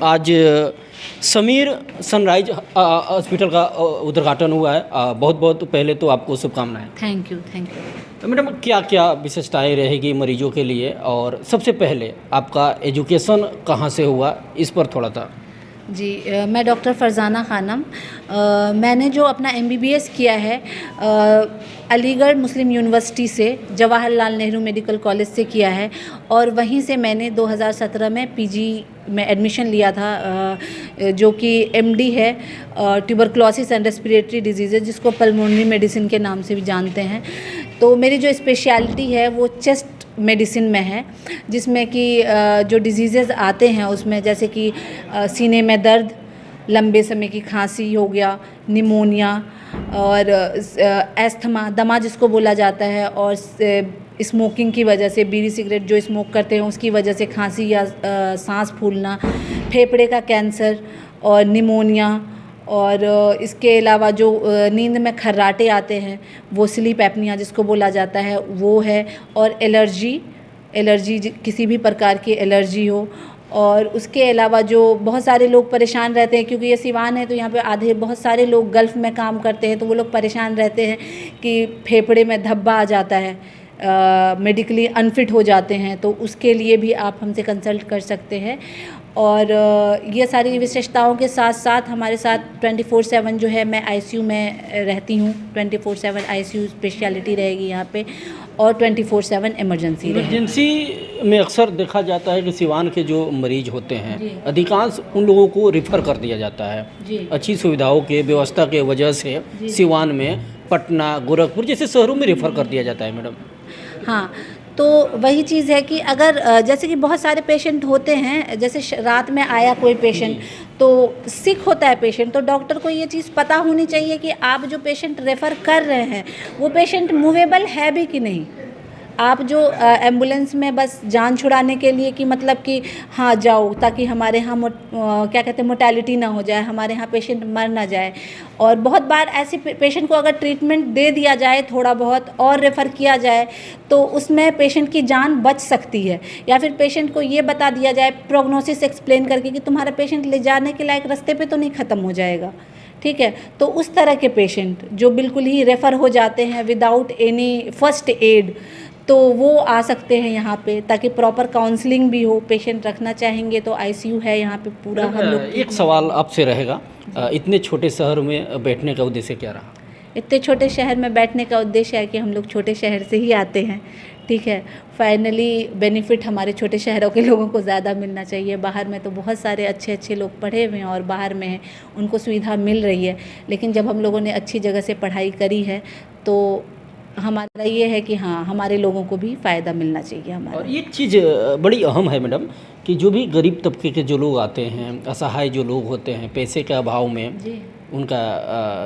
आज Sameer sunrise hospital का उद्घाटन हुआ है। बहुत बहुत पहले तो आपको शुभकामनाएं। Thank you. तो मैडम क्या क्या विशेषताएं रहेगी मरीजों के लिए, और सबसे पहले आपका एजुकेशन कहाँ से हुआ, इस पर थोड़ा सा। जी, मैं डॉक्टर फरजाना खानम। मैंने जो अपना MBBS किया है अलीगढ़ मुस्लिम यूनिवर्सिटी से, जवाहरलाल नेहरू मेडिकल कॉलेज से किया है, और वहीं से मैंने 2017 में PG में एडमिशन लिया था, जो कि MD है ट्यूबरक्लोसिस एंड रेस्पिरेटरी डिजीज़, जिसको पल्मोनरी मेडिसिन के नाम से भी जानते हैं। तो मेरी जो स्पेशलिटी है वो चेस्ट मेडिसिन में है, जिसमें कि जो डिजीज़ेज़ आते हैं उसमें जैसे कि सीने में दर्द, लंबे समय की खांसी हो गया, निमोनिया और एस्थमा, दमा जिसको बोला जाता है, और स्मोकिंग की वजह से, बीड़ी सिगरेट जो स्मोक करते हैं उसकी वजह से खांसी या सांस फूलना, फेफड़े का कैंसर और निमोनिया, और इसके अलावा जो नींद में खर्राटे आते हैं वो स्लीप एपनिया जिसको बोला जाता है वो है, और एलर्जी किसी भी प्रकार की एलर्जी हो। और उसके अलावा जो बहुत सारे लोग परेशान रहते हैं, क्योंकि ये सिवान है तो यहाँ पे बहुत सारे लोग गल्फ़ में काम करते हैं, तो वो लोग परेशान रहते हैं कि फेफड़े में धब्बा आ जाता है, मेडिकली अनफिट हो जाते हैं, तो उसके लिए भी आप हमसे कंसल्ट कर सकते हैं। और ये सारी विशेषताओं के साथ साथ हमारे साथ 24/7 जो है, मैं ICU में रहती हूँ, 24/7 ICU स्पेशलिटी रहेगी यहाँ पे, और 24/7 इमरजेंसी में अक्सर देखा जाता है कि सिवान के जो मरीज होते हैं अधिकांश उन लोगों को रिफ़र कर दिया जाता है अच्छी सुविधाओं के व्यवस्था के वजह से। सिवान में पटना, गोरखपुर जैसे शहरों में रिफ़र कर दिया जाता है मैडम। हाँ, तो वही चीज़ है कि अगर जैसे कि बहुत सारे पेशेंट होते हैं, जैसे रात में आया कोई पेशेंट तो सिक होता है पेशेंट, तो डॉक्टर को ये चीज़ पता होनी चाहिए कि आप जो पेशेंट रेफ़र कर रहे हैं वो पेशेंट मूवेबल है भी कि नहीं। आप जो एम्बुलेंस में बस जान छुड़ाने के लिए कि मतलब कि हाँ जाओ, ताकि हमारे यहाँ क्या कहते हैं मोर्टेलिटी ना हो जाए, हमारे यहाँ पेशेंट मर ना जाए। और बहुत बार ऐसे पेशेंट को अगर ट्रीटमेंट दे दिया जाए थोड़ा बहुत और रेफ़र किया जाए तो उसमें पेशेंट की जान बच सकती है, या फिर पेशेंट को ये बता दिया जाए प्रोग्नोसिस एक्सप्लेन करके कि तुम्हारा पेशेंट ले जाने के लायक रास्ते पे तो नहीं ख़त्म हो जाएगा, ठीक है। तो उस तरह के पेशेंट जो बिल्कुल ही रेफ़र हो जाते हैं विदाउट एनी फर्स्ट एड, तो वो आ सकते हैं यहाँ पे, ताकि प्रॉपर काउंसलिंग भी हो। पेशेंट रखना चाहेंगे तो ICU है यहाँ पे पूरा। हम लोग एक सवाल आपसे रहेगा, इतने छोटे शहर में बैठने का उद्देश्य क्या रहा? इतने छोटे शहर में बैठने का उद्देश्य है कि हम लोग छोटे शहर से ही आते हैं, ठीक है। फाइनली बेनिफिट हमारे छोटे शहरों के लोगों को ज़्यादा मिलना चाहिए। बाहर में तो बहुत सारे अच्छे लोग पढ़े हुए हैं और बाहर में हैं, उनको सुविधा मिल रही है, लेकिन जब हम लोगों ने अच्छी जगह से पढ़ाई करी है तो हमारा ये है कि हाँ, हमारे लोगों को भी फ़ायदा मिलना चाहिए हमारा। और एक चीज़ बड़ी अहम है मैडम कि जो भी गरीब तबके के जो लोग आते हैं, असहाय जो लोग होते हैं, पैसे के अभाव में उनका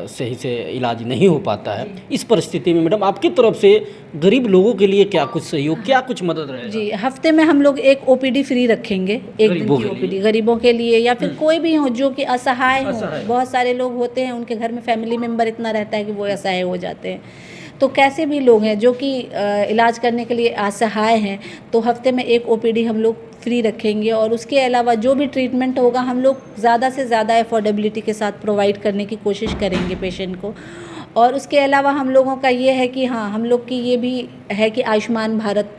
सही से इलाज नहीं हो पाता है, इस परिस्थिति में मैडम आपकी तरफ से गरीब लोगों के लिए क्या कुछ सहयोग, क्या कुछ मदद रहेगा? जी, हफ्ते में हम लोग एक OPD फ्री रखेंगे, एक दिन की OPD गरीबों के लिए, या फिर कोई भी हो जो कि असहाय हो। बहुत सारे लोग होते हैं उनके घर में फैमिली मेम्बर इतना रहता है कि वो असहाय हो जाते हैं, तो कैसे भी लोग हैं जो कि इलाज करने के लिए असहाय हैं, तो हफ्ते में एक OPD हम लोग फ्री रखेंगे। और उसके अलावा जो भी ट्रीटमेंट होगा हम लोग ज़्यादा से ज़्यादा अफोर्डेबिलिटी के साथ प्रोवाइड करने की कोशिश करेंगे पेशेंट को। और उसके अलावा हम लोगों का ये है कि हाँ, हम लोग की ये भी है कि आयुष्मान भारत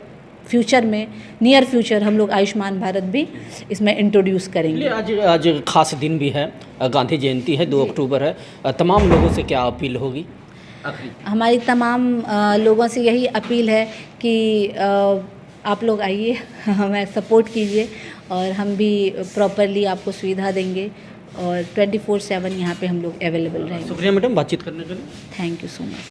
फ्यूचर में, नियर फ्यूचर हम लोग आयुष्मान भारत भी इसमें इंट्रोड्यूस करेंगे। आज खास दिन भी है, गांधी जयंती है, 2 अक्टूबर है, तमाम लोगों से क्या अपील होगी? हमारी तमाम लोगों से यही अपील है कि आप लोग आइए, हमें सपोर्ट कीजिए, और हम भी प्रॉपरली आपको सुविधा देंगे, और 24/7 यहाँ पे हम लोग अवेलेबल रहेंगे। शुक्रिया मैडम बातचीत करने के लिए। Thank you so much.